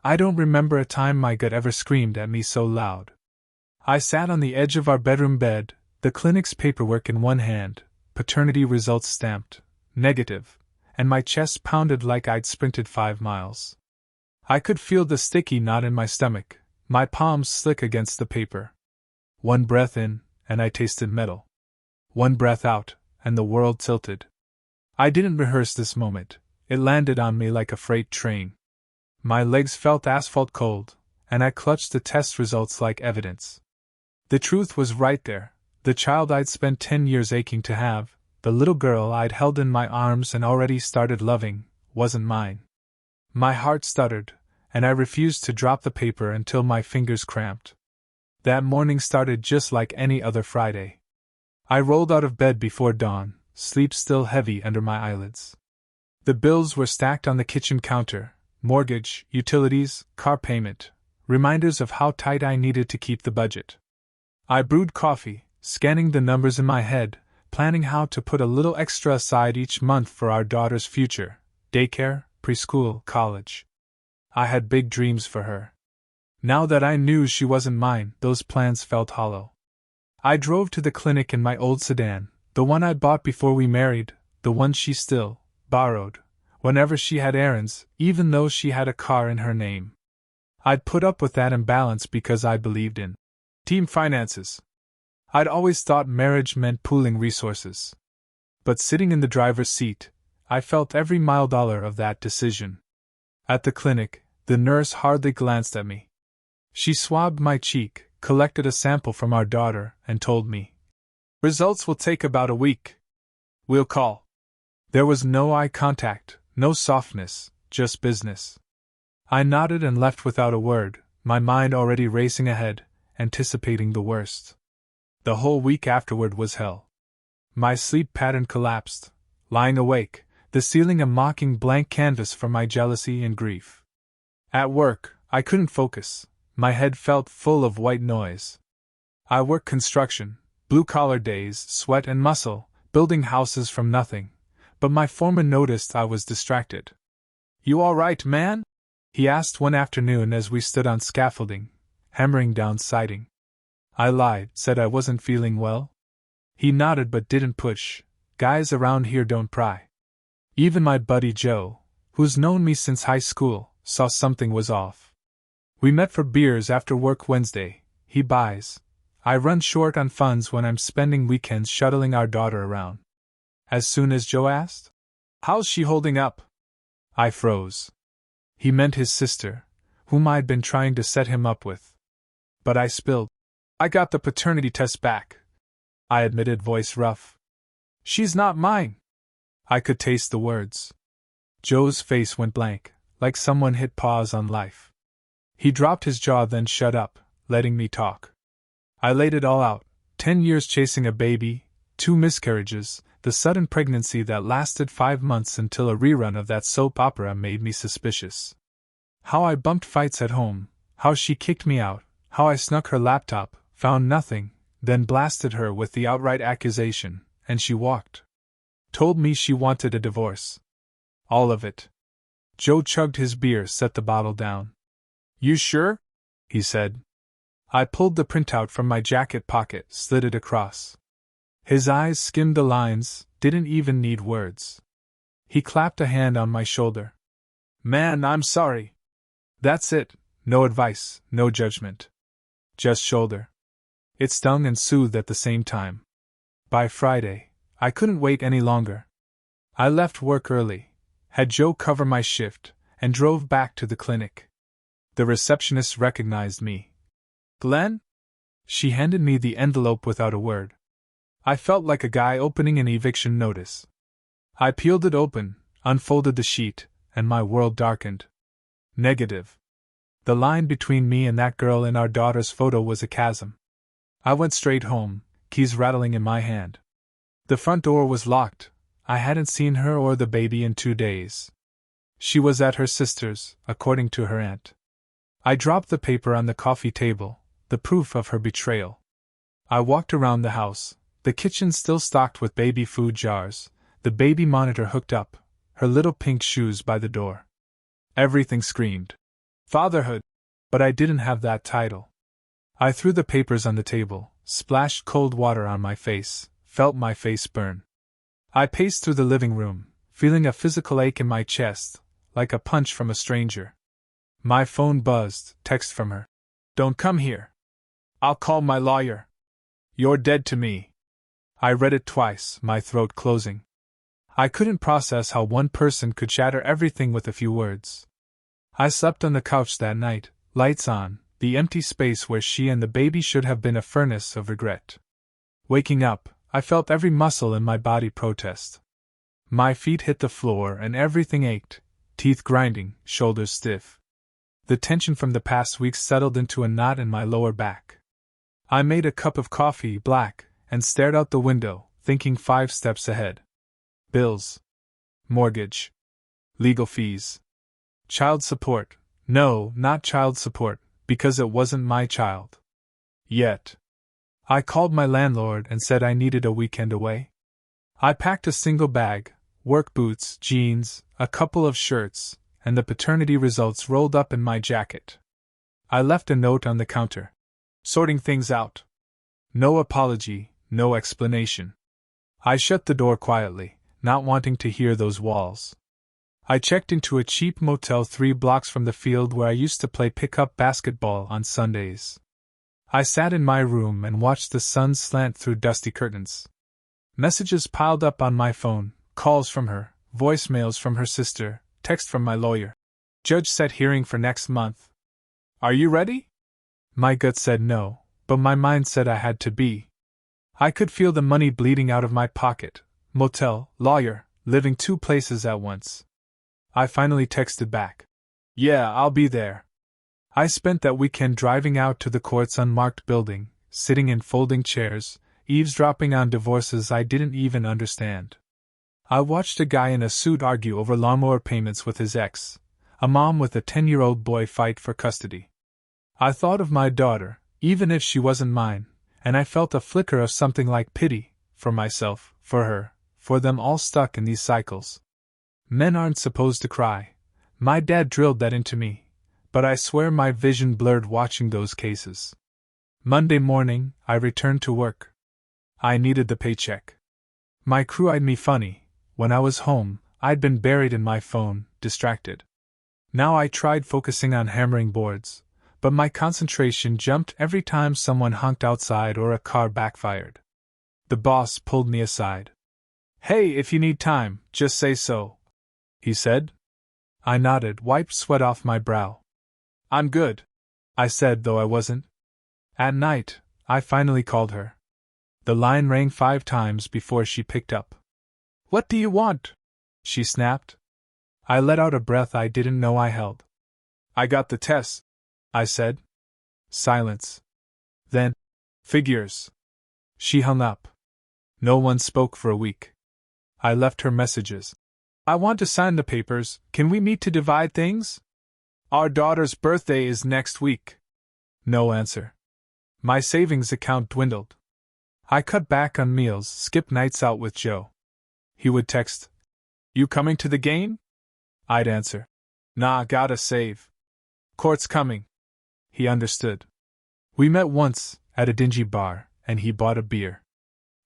I don't remember a time my gut ever screamed at me so loud. I sat on the edge of our bedroom bed, the clinic's paperwork in one hand, paternity results stamped, negative, and my chest pounded like I'd sprinted 5 miles. I could feel the sticky knot in my stomach, my palms slick against the paper. One breath in, and I tasted metal. One breath out, and the world tilted. I didn't rehearse this moment, it landed on me like a freight train. My legs felt asphalt cold, and I clutched the test results like evidence. The truth was right there, the child I'd spent 10 years aching to have, the little girl I'd held in my arms and already started loving, wasn't mine. My heart stuttered, and I refused to drop the paper until my fingers cramped. That morning started just like any other Friday. I rolled out of bed before dawn, sleep still heavy under my eyelids. The bills were stacked on the kitchen counter, mortgage, utilities, car payment, reminders of how tight I needed to keep the budget. I brewed coffee, scanning the numbers in my head, planning how to put a little extra aside each month for our daughter's future, daycare, preschool, college. I had big dreams for her. Now that I knew she wasn't mine, those plans felt hollow. I drove to the clinic in my old sedan, the one I bought before we married, the one she still borrowed whenever she had errands, even though she had a car in her name. I'd put up with that imbalance because I believed in team finances. I'd always thought marriage meant pooling resources. But sitting in the driver's seat, I felt every mile dollar of that decision. At the clinic, the nurse hardly glanced at me. She swabbed my cheek, collected a sample from our daughter, and told me, "Results will take about a week. We'll call." There was no eye contact, no softness, just business. I nodded and left without a word, my mind already racing ahead, anticipating the worst. The whole week afterward was hell. My sleep pattern collapsed, lying awake, the ceiling a mocking blank canvas for my jealousy and grief. At work, I couldn't focus, my head felt full of white noise. I worked construction, blue-collar days, sweat and muscle, building houses from nothing, but my foreman noticed I was distracted. "You all right, man?" he asked one afternoon as we stood on scaffolding, hammering down siding. I lied, said I wasn't feeling well. He nodded but didn't push. Guys around here don't pry. Even my buddy Joe, who's known me since high school, saw something was off. We met for beers after work Wednesday. He buys. I run short on funds when I'm spending weekends shuttling our daughter around. As soon as Joe asked, "How's she holding up?" I froze. He meant his sister, whom I'd been trying to set him up with. But I spilled. "I got the paternity test back," I admitted, voice rough. "She's not mine." I could taste the words. Joe's face went blank, like someone hit pause on life. He dropped his jaw, then shut up, letting me talk. I laid it all out. 10 years chasing a baby, 2 miscarriages, the sudden pregnancy that lasted 5 months until a rerun of that soap opera made me suspicious. How I bumped fights at home, how she kicked me out, how I snuck her laptop, found nothing, then blasted her with the outright accusation, and she walked. Told me she wanted a divorce. All of it. Joe chugged his beer, set the bottle down. "You sure?" he said. I pulled the printout from my jacket pocket, slid it across. His eyes skimmed the lines, didn't even need words. He clapped a hand on my shoulder. "Man, I'm sorry." That's it, no advice, no judgment. Just shoulder. It stung and soothed at the same time. By Friday, I couldn't wait any longer. I left work early, had Joe cover my shift, and drove back to the clinic. The receptionist recognized me. "Glenn?" She handed me the envelope without a word. I felt like a guy opening an eviction notice. I peeled it open, unfolded the sheet, and my world darkened. Negative. The line between me and that girl in our daughter's photo was a chasm. I went straight home, keys rattling in my hand. The front door was locked. I hadn't seen her or the baby in 2 days. She was at her sister's, according to her aunt. I dropped the paper on the coffee table, the proof of her betrayal. I walked around the house, the kitchen still stocked with baby food jars, the baby monitor hooked up, her little pink shoes by the door. Everything screamed. Fatherhood. But I didn't have that title. I threw the papers on the table, splashed cold water on my face, felt my face burn. I paced through the living room, feeling a physical ache in my chest, like a punch from a stranger. My phone buzzed, text from her. Don't come here. I'll call my lawyer. You're dead to me. I read it twice, my throat closing. I couldn't process how one person could shatter everything with a few words. I slept on the couch that night, lights on, the empty space where she and the baby should have been a furnace of regret. Waking up, I felt every muscle in my body protest. My feet hit the floor and everything ached, teeth grinding, shoulders stiff. The tension from the past weeks settled into a knot in my lower back. I made a cup of coffee, black, and stared out the window, thinking 5 steps ahead. Bills. Mortgage. Legal fees. Child support. No, not child support, because it wasn't my child. Yet. I called my landlord and said I needed a weekend away. I packed a single bag, work boots, jeans, a couple of shirts, and the paternity results rolled up in my jacket. I left a note on the counter. Sorting things out. No apology, no explanation. I shut the door quietly, not wanting to hear those walls. I checked into a cheap motel 3 blocks from the field where I used to play pickup basketball on Sundays. I sat in my room and watched the sun slant through dusty curtains. Messages piled up on my phone, calls from her, voicemails from her sister, text from my lawyer. Judge set hearing for next month. Are you ready? My gut said no, but my mind said I had to be. I could feel the money bleeding out of my pocket. Motel, lawyer, living 2 places at once. I finally texted back. Yeah, I'll be there. I spent that weekend driving out to the court's unmarked building, sitting in folding chairs, eavesdropping on divorces I didn't even understand. I watched a guy in a suit argue over lawnmower payments with his ex, a mom with a 10-year-old boy fight for custody. I thought of my daughter, even if she wasn't mine, and I felt a flicker of something like pity, for myself, for her, for them all stuck in these cycles. Men aren't supposed to cry. My dad drilled that into me, but I swear my vision blurred watching those cases. Monday morning, I returned to work. I needed the paycheck. My crew eyed me funny. When I was home, I'd been buried in my phone, distracted. Now I tried focusing on hammering boards, but my concentration jumped every time someone honked outside or a car backfired. The boss pulled me aside. Hey, if you need time, just say so, he said. I nodded, wiped sweat off my brow. I'm good, I said, though I wasn't. At night, I finally called her. The line rang 5 times before she picked up. What do you want? She snapped. I let out a breath I didn't know I held. I got the test, I said. Silence. Then, figures. She hung up. No one spoke for a week. I left her messages. I want to sign the papers. Can we meet to divide things? Our daughter's birthday is next week. No answer. My savings account dwindled. I cut back on meals, skipped nights out with Joe. He would text, You coming to the game? I'd answer, Nah, gotta save. Court's coming. He understood. We met once, at a dingy bar, and he bought a beer.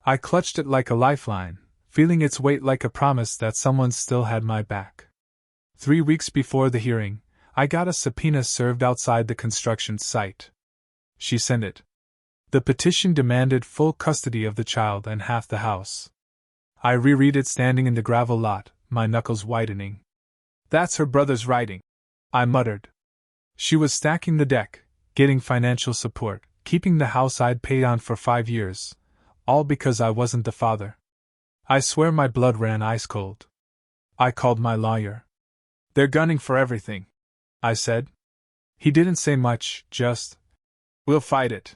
I clutched it like a lifeline, feeling its weight like a promise that someone still had my back. 3 weeks before the hearing, I got a subpoena served outside the construction site. She sent it. The petition demanded full custody of the child and half the house. I reread it standing in the gravel lot, my knuckles whitening. That's her brother's writing, I muttered. She was stacking the deck, getting financial support, keeping the house I'd paid on for 5 years, all because I wasn't the father. I swear my blood ran ice cold. I called my lawyer. They're gunning for everything, I said. He didn't say much, just, We'll fight it.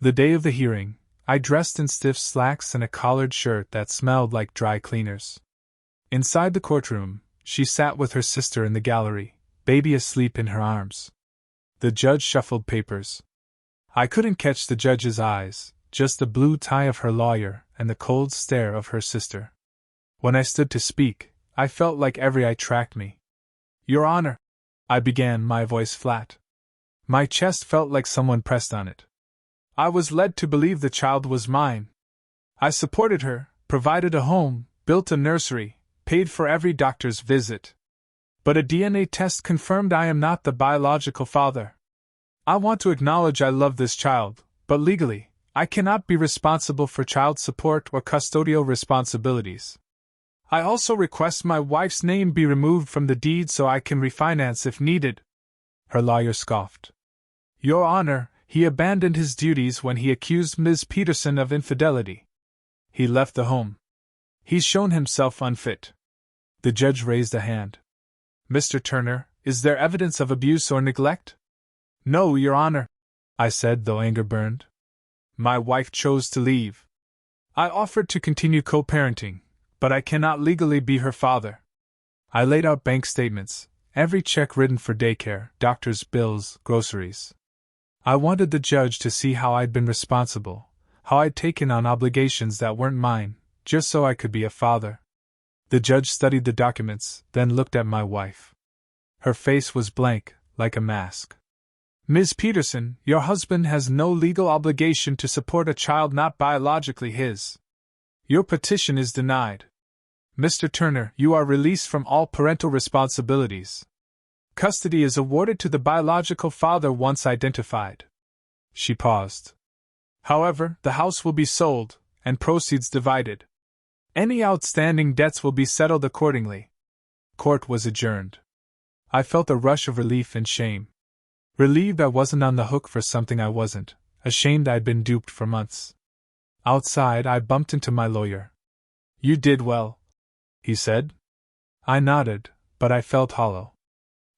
The day of the hearing, I dressed in stiff slacks and a collared shirt that smelled like dry cleaners. Inside the courtroom, she sat with her sister in the gallery, baby asleep in her arms. The judge shuffled papers. I couldn't catch the judge's eyes, just the blue tie of her lawyer and the cold stare of her sister. When I stood to speak, I felt like every eye tracked me. Your Honor, I began, my voice flat. My chest felt like someone pressed on it. I was led to believe the child was mine. I supported her, provided a home, built a nursery, paid for every doctor's visit. But a DNA test confirmed I am not the biological father. I want to acknowledge I love this child, but legally, I cannot be responsible for child support or custodial responsibilities. I also request my wife's name be removed from the deed so I can refinance if needed. Her lawyer scoffed. Your Honor, he abandoned his duties when he accused Ms. Peterson of infidelity. He left the home. He's shown himself unfit. The judge raised a hand. Mr. Turner, is there evidence of abuse or neglect? No, Your Honor, I said, though anger burned. My wife chose to leave. I offered to continue co-parenting, but I cannot legally be her father. I laid out bank statements, every check written for daycare, doctor's bills, groceries. I wanted the judge to see how I'd been responsible, how I'd taken on obligations that weren't mine, just so I could be a father. The judge studied the documents, then looked at my wife. Her face was blank, like a mask. Ms. Peterson, your husband has no legal obligation to support a child not biologically his. Your petition is denied. Mr. Turner, you are released from all parental responsibilities. Custody is awarded to the biological father once identified. She paused. However, the house will be sold, and proceeds divided. Any outstanding debts will be settled accordingly. Court was adjourned. I felt a rush of relief and shame. Relieved I wasn't on the hook for something I wasn't, ashamed I'd been duped for months. Outside, I bumped into my lawyer. You did well, he said. I nodded, but I felt hollow.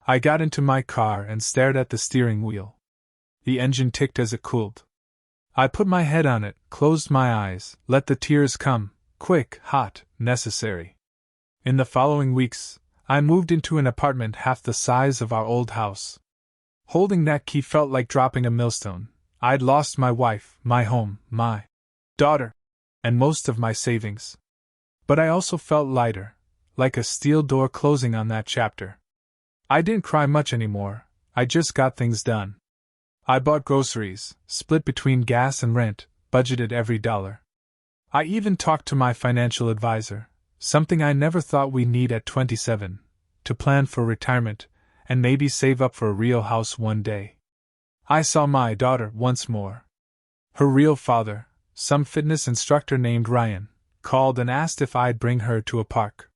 I got into my car and stared at the steering wheel. The engine ticked as it cooled. I put my head on it, closed my eyes, let the tears come, quick, hot, necessary. In the following weeks, I moved into an apartment half the size of our old house. Holding that key felt like dropping a millstone. I'd lost my wife, my home, my daughter, and most of my savings. But I also felt lighter, like a steel door closing on that chapter. I didn't cry much anymore, I just got things done. I bought groceries, split between gas and rent, budgeted every dollar. I even talked to my financial advisor, something I never thought we'd need at 27, to plan for retirement, and maybe save up for a real house one day. I saw my daughter once more. Her real father, some fitness instructor named Ryan, called and asked if I'd bring her to a park.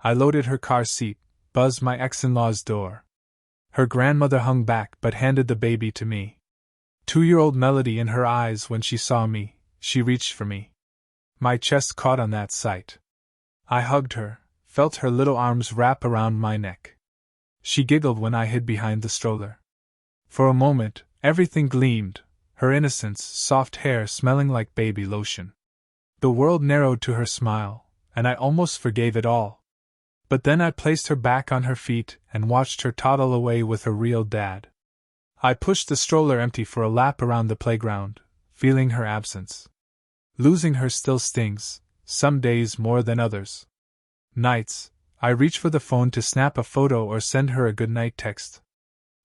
I loaded her car seat, buzzed my ex-in-law's door. Her grandmother hung back but handed the baby to me. 2-year-old Melody in her eyes when she saw me, she reached for me. My chest caught on that sight. I hugged her, felt her little arms wrap around my neck. She giggled when I hid behind the stroller. For a moment, everything gleamed, her innocence, soft hair smelling like baby lotion. The world narrowed to her smile, and I almost forgave it all. But then I placed her back on her feet and watched her toddle away with her real dad. I pushed the stroller empty for a lap around the playground, feeling her absence. Losing her still stings, some days more than others. Nights, I reach for the phone to snap a photo or send her a goodnight text.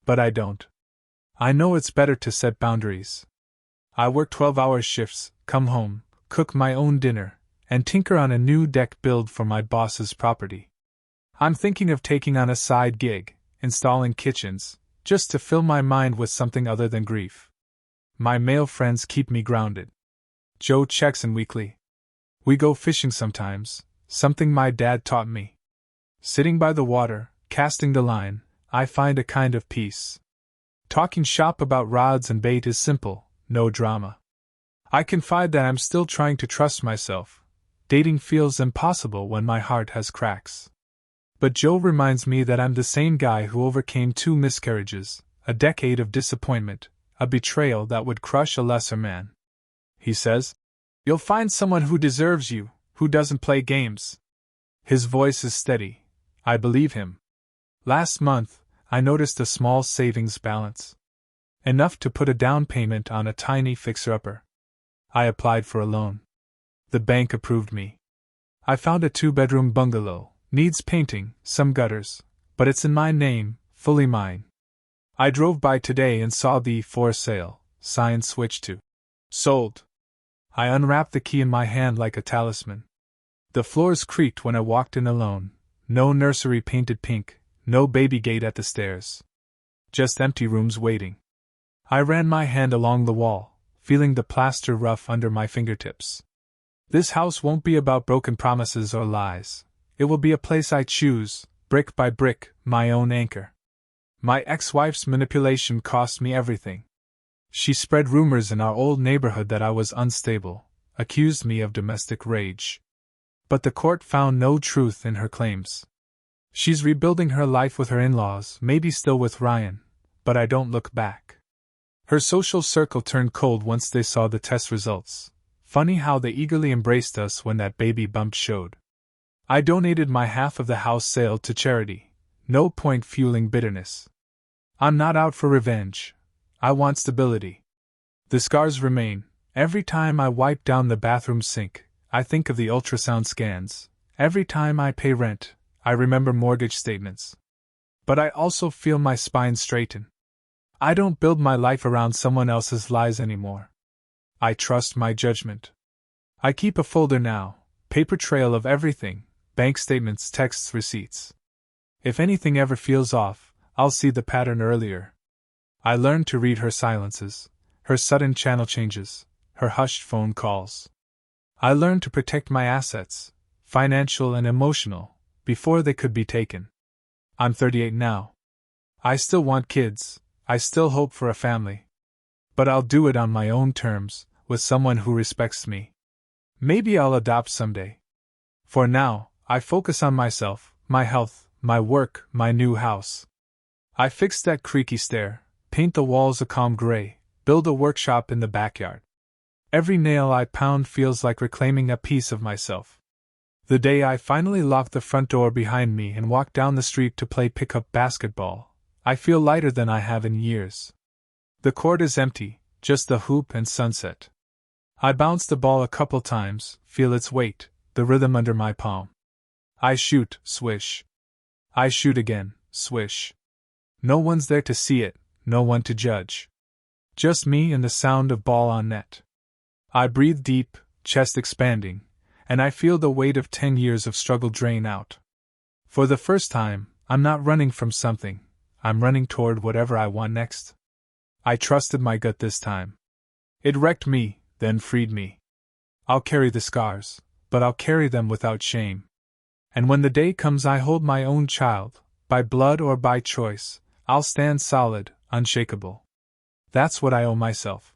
But I don't. I know it's better to set boundaries. I work 12-hour shifts, come home, cook my own dinner, and tinker on a new deck build for my boss's property. I'm thinking of taking on a side gig, installing kitchens, just to fill my mind with something other than grief. My male friends keep me grounded. Joe checks in weekly. We go fishing sometimes, something my dad taught me. Sitting by the water, casting the line, I find a kind of peace. Talking shop about rods and bait is simple, no drama. I confide that I'm still trying to trust myself. Dating feels impossible when my heart has cracks. But Joe reminds me that I'm the same guy who overcame 2 miscarriages, a decade of disappointment, a betrayal that would crush a lesser man. He says, "You'll find someone who deserves you, who doesn't play games." His voice is steady. I believe him. Last month, I noticed a small savings balance. Enough to put a down payment on a tiny fixer-upper. I applied for a loan. The bank approved me. I found a 2-bedroom bungalow, needs painting, some gutters, but it's in my name, fully mine. I drove by today and saw the "for sale" sign switch to "sold." I unwrapped the key in my hand like a talisman. The floors creaked when I walked in alone. No nursery painted pink, no baby gate at the stairs. Just empty rooms waiting. I ran my hand along the wall, feeling the plaster rough under my fingertips. This house won't be about broken promises or lies. It will be a place I choose, brick by brick, my own anchor. My ex-wife's manipulation cost me everything. She spread rumors in our old neighborhood that I was unstable, accused me of domestic rage. But the court found no truth in her claims. She's rebuilding her life with her in-laws, maybe still with Ryan, but I don't look back. Her social circle turned cold once they saw the test results. Funny how they eagerly embraced us when that baby bump showed. I donated my half of the house sale to charity. No point fueling bitterness. I'm not out for revenge. I want stability. The scars remain. Every time I wipe down the bathroom sink, I think of the ultrasound scans. Every time I pay rent, I remember mortgage statements. But I also feel my spine straighten. I don't build my life around someone else's lies anymore. I trust my judgment. I keep a folder now, paper trail of everything, bank statements, texts, receipts. If anything ever feels off, I'll see the pattern earlier. I learned to read her silences, her sudden channel changes, her hushed phone calls. I learned to protect my assets, financial and emotional, before they could be taken. I'm 38 now. I still want kids, I still hope for a family. But I'll do it on my own terms, with someone who respects me. Maybe I'll adopt someday. For now, I focus on myself, my health, my work, my new house. I fix that creaky stair, paint the walls a calm gray, build a workshop in the backyard. Every nail I pound feels like reclaiming a piece of myself. The day I finally lock the front door behind me and walk down the street to play pickup basketball, I feel lighter than I have in years. The court is empty, just the hoop and sunset. I bounce the ball a couple times, feel its weight, the rhythm under my palm. I shoot, swish. I shoot again, swish. No one's there to see it, no one to judge. Just me and the sound of ball on net. I breathe deep, chest expanding, and I feel the weight of 10 years of struggle drain out. For the first time, I'm not running from something, I'm running toward whatever I want next. I trusted my gut this time. It wrecked me, then freed me. I'll carry the scars, but I'll carry them without shame. And when the day comes I hold my own child, by blood or by choice, I'll stand solid, unshakable. That's what I owe myself.